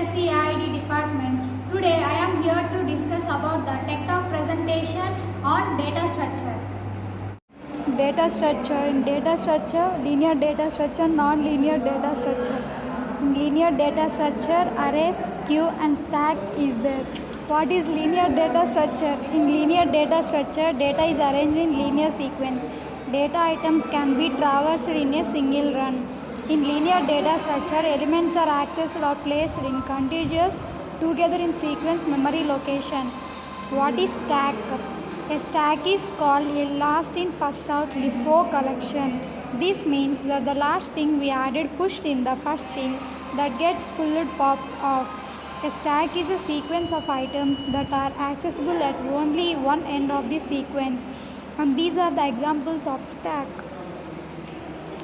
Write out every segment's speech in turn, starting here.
BSc IID department. Today I am here to discuss about the Tech Talk presentation on data structure. Data structure. In data structure, linear data structure, non-linear data structure. In linear data structure, arrays, queue and stack is there. What is linear data structure? In linear data structure, data is arranged in linear sequence. Data items can be traversed in a single run. In linear data structure, elements are accessed or placed in contiguous together in sequence memory location. What is stack? A stack is called a last in first out LIFO collection. This means that the last thing we added pushed in the first thing that gets pulled pop off. A stack is a sequence of items that are accessible at only one end of the sequence, and these are the examples of stack.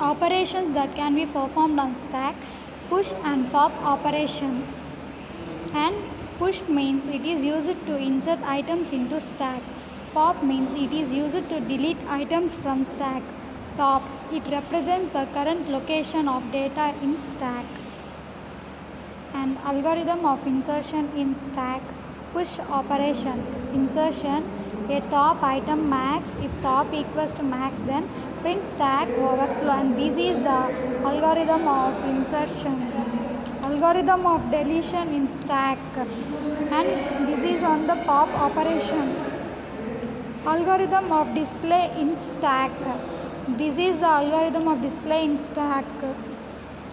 Operations that can be performed on stack: push and pop operation. And push means it is used to insert items into stack. Pop means it is used to delete items from stack. Top, it represents the current location of data in stack. And algorithm of insertion in stack. Push operation. Insertion, a top item max. If top equals to max, then print stack overflow, and this is the algorithm of insertion. Algorithm of deletion in stack, and this is on the pop operation. Algorithm of display in stack. This is the algorithm of display in stack.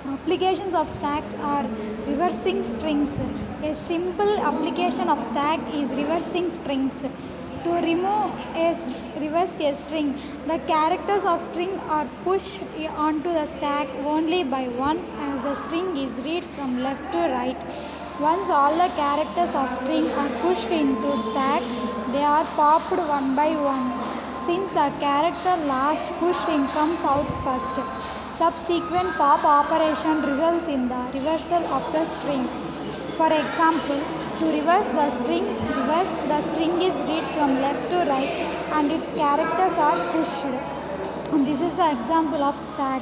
Applications of stacks are reversing strings. A simple application of stack is reversing strings. To reverse a string, the characters of string are pushed onto the stack only by one as the string is read from left to right. Once all the characters of string are pushed into stack, they are popped one by one. Since the character last pushed in comes out first, subsequent pop operation results in the reversal of the string. For example, to reverse the string is read from left to right and its characters are pushed. And this is the example of stack.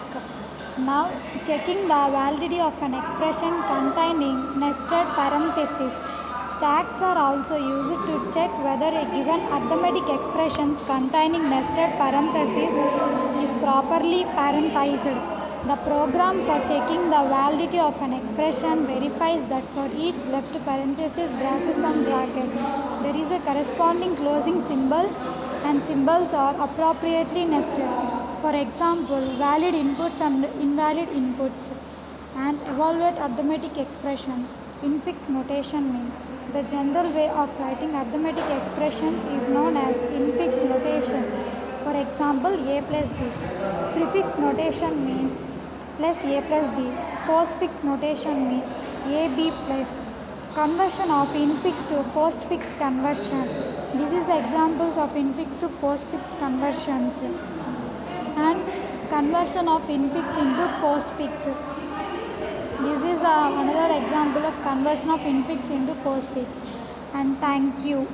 Now, checking the validity of an expression containing nested parentheses. Stacks are also used to check whether a given arithmetic expression containing nested parentheses is properly parenthized. The program for checking the validity of an expression verifies that for each left parenthesis, braces and bracket, there is a corresponding closing symbol and symbols are appropriately nested. For example, valid inputs and invalid inputs. And evaluate arithmetic expressions. Infix notation means the general way of writing arithmetic expressions is known as infix notation. For example, a plus b. Prefix notation means plus a plus b. Postfix notation means ab plus. Conversion of infix to postfix conversion. This is the examples of infix to postfix conversions. And conversion of infix into postfix. This is another example of conversion of infix into postfix. And thank you.